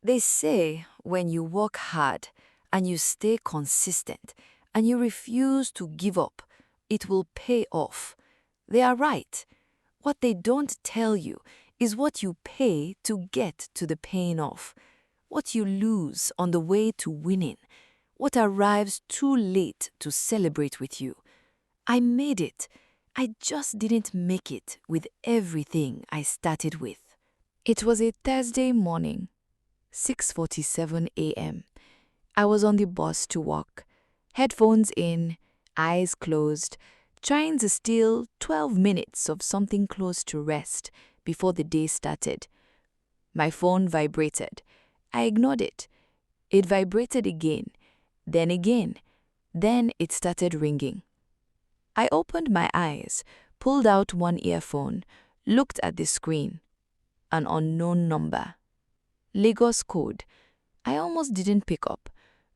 They say when you work hard and you stay consistent and you refuse to give up, it will pay off. They are right. What they don't tell you is what you pay to get to the paying off, what you lose on the way to winning, what arrives too late to celebrate with you. I made it. I just didn't make it with everything I started with. It was a Thursday morning, 6:47 a.m. I was on the bus to work, headphones in, eyes closed, trying to steal 12 minutes of something close to rest before the day started. My phone vibrated. I ignored it. It vibrated again, then it started ringing. I opened my eyes, pulled out one earphone, looked at the screen. An unknown number. Lagos code. I almost didn't pick up.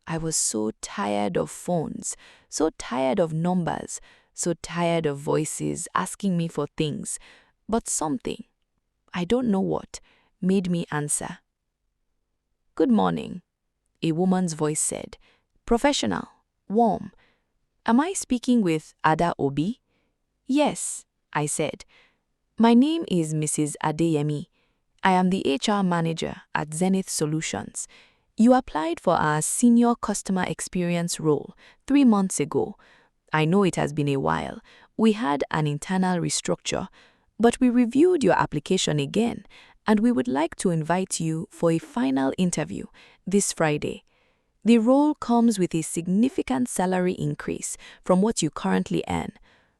I was so tired of phones, so tired of numbers, so tired of voices asking me for things. But something, I don't know what, made me answer. "Good morning," a woman's voice said. Professional, warm. "Am I speaking with Ada Obi?" "Yes," I said. "My name is Mrs. Adeyemi. I am the HR manager at Zenith Solutions. You applied for our senior customer experience role 3 months ago. I know it has been a while. We had an internal restructure, but we reviewed your application again, and we would like to invite you for a final interview this Friday. The role comes with a significant salary increase from what you currently earn,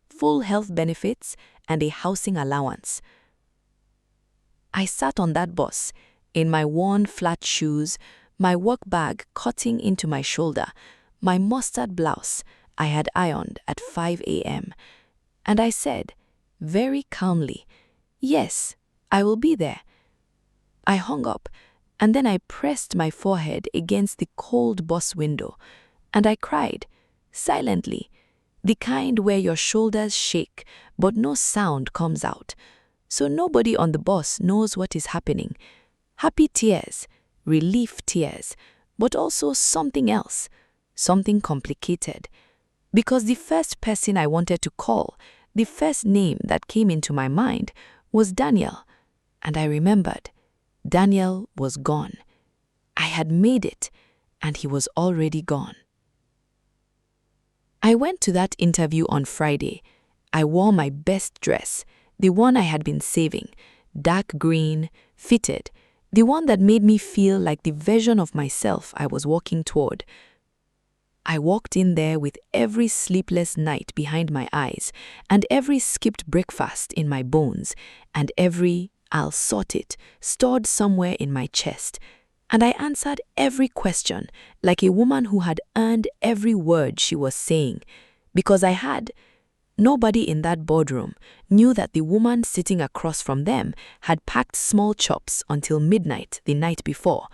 full health benefits, and a housing allowance." I sat on that bus, in my worn flat shoes, my work bag cutting into my shoulder, my mustard blouse I had ironed at 5 a.m., and I said, very calmly, "Yes, I will be there." I hung up, and then I pressed my forehead against the cold bus window, and I cried, silently, the kind where your shoulders shake but no sound comes out. So nobody on the bus knows what is happening. Happy tears, relief tears, but also something else, something complicated. Because the first person I wanted to call, the first name that came into my mind, was Daniel. And I remembered, Daniel was gone. I had made it, and he was already gone. I went to that interview on Friday. I wore my best dress, the one I had been saving, dark green, fitted, the one that made me feel like the version of myself I was walking toward. I walked in there with every sleepless night behind my eyes, and every skipped breakfast in my bones, and every "I'll sort it" stored somewhere in my chest. And I answered every question like a woman who had earned every word she was saying, because I had. Nobody in that boardroom knew that the woman sitting across from them had packed small chops until midnight the night before.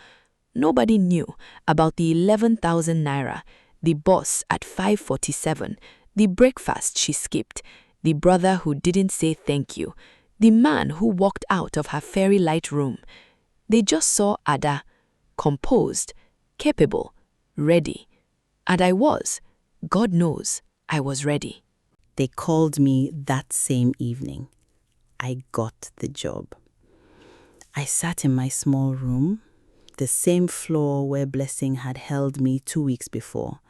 Nobody knew about the 11,000 naira, the boss at 5:47, the breakfast she skipped, the brother who didn't say thank you, the man who walked out of her fairy light room. They just saw Ada, composed, capable, ready. And I was, God knows, I was ready. They called me that same evening. I got the job. I sat in my small room, the same floor where Blessing had held me 2 weeks before,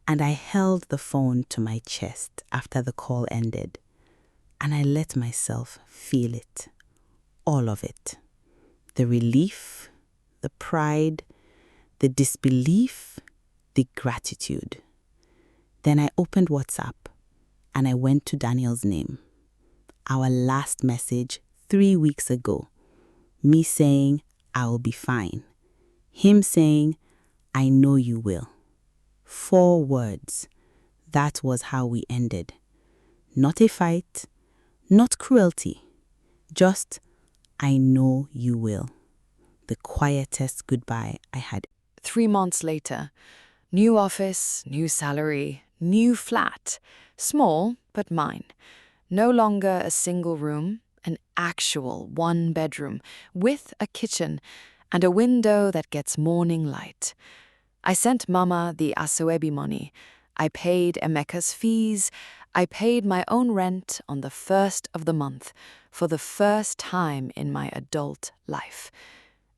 and I held the phone to my chest after the call ended, and I let myself feel it, all of it. The relief, the pride, the disbelief, the gratitude. Then I opened WhatsApp and I went to Daniel's name. Our last message 3 weeks ago. Me saying, "I will be fine." Him saying, "I know you will." 4 words. That was how we ended. Not a fight, not cruelty. Just, "I know you will." The quietest goodbye I had. 3 months later, new office, new salary, new flat, small but mine. No longer a single room, an actual 1-bedroom with a kitchen, and a window that gets morning light. I sent Mama the Asoebi money. I paid Emeka's fees. I paid my own rent on the first of the month for the first time in my adult life.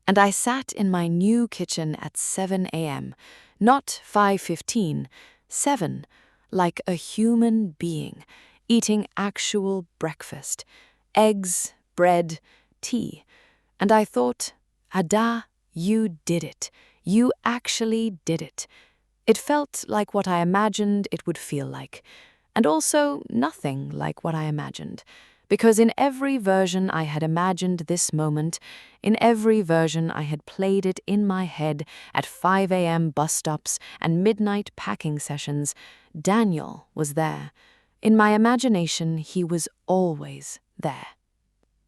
And I sat in my new kitchen at 7 a.m., not 5:15, 7, like a human being, eating actual breakfast, eggs, bread, tea. And I thought, Ada, you did it. You actually did it. It felt like what I imagined it would feel like, and also nothing like what I imagined. Because in every version I had imagined this moment, in every version I had played it in my head at 5 a.m. bus stops and midnight packing sessions, Daniel was there. In my imagination, he was always there.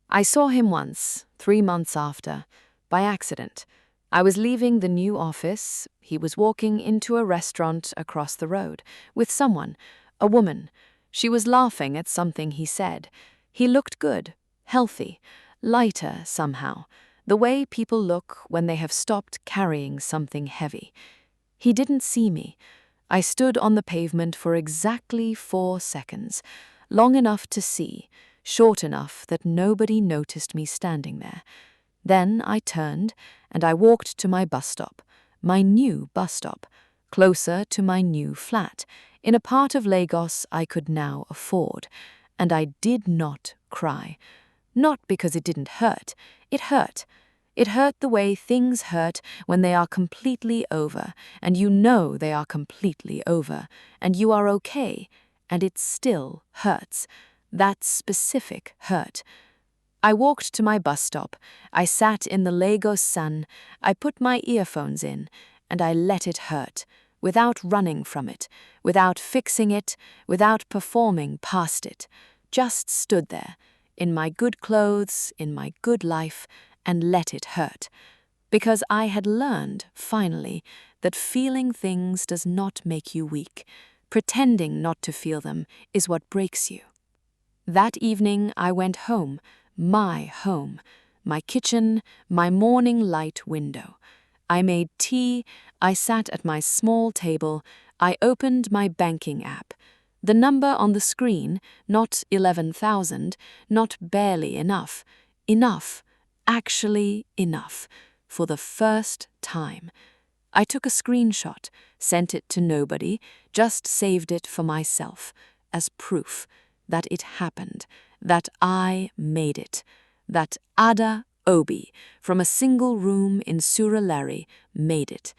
I saw him once, 3 months after, by accident. I was leaving the new office. He was walking into a restaurant across the road with someone, a woman. She was laughing at something he said. He looked good, healthy, lighter somehow, the way people look when they have stopped carrying something heavy. He didn't see me. I stood on the pavement for exactly 4 seconds, long enough to see, short enough that nobody noticed me standing there. Then I turned and I walked to my bus stop, my new bus stop, closer to my new flat, in a part of Lagos I could now afford. And I did not cry. Not because it didn't hurt. It hurt. It hurt the way things hurt when they are completely over, and you know they are completely over, and you are okay, and it still hurts. That specific hurt. I walked to my bus stop. I sat in the Lagos sun. I put my earphones in, and I let it hurt, without running from it, without fixing it, without performing past it. Just stood there, in my good clothes, in my good life, and let it hurt. Because I had learned, finally, that feeling things does not make you weak. Pretending not to feel them is what breaks you. That evening I went home, my kitchen, my morning light window. I made tea, I sat at my small table, I opened my banking app. The number on the screen, not 11,000, not barely enough. Enough, actually enough, for the first time. I took a screenshot, sent it to nobody, just saved it for myself, as proof that it happened, that I made it, that Ada Obi, from a single room in Surulere, made it.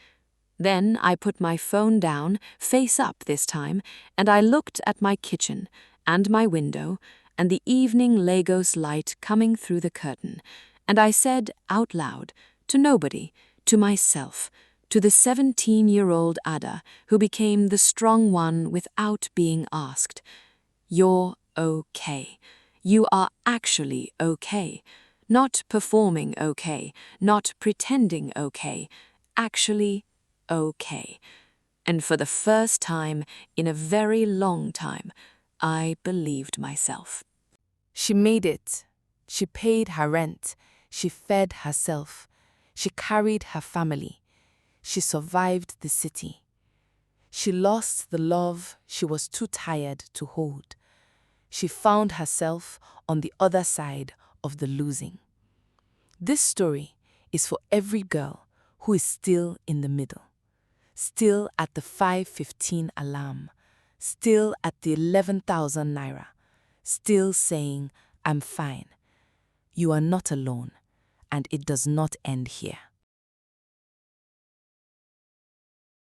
Then I put my phone down, face up this time, and I looked at my kitchen and my window and the evening Lagos light coming through the curtain, and I said out loud, to nobody, to myself, to the 17-year-old Ada who became the strong one without being asked, "You're okay. You are actually okay. Not performing okay, not pretending okay, actually okay." And for the first time in a very long time, I believed myself. She made it. She paid her rent. She fed herself. She carried her family. She survived the city. She lost the love she was too tired to hold. She found herself on the other side of the losing. This story is for every girl who is still in the middle, still at the 5:15 alarm, still at the 11,000 naira, still saying, "I'm fine." You are not alone, and it does not end here.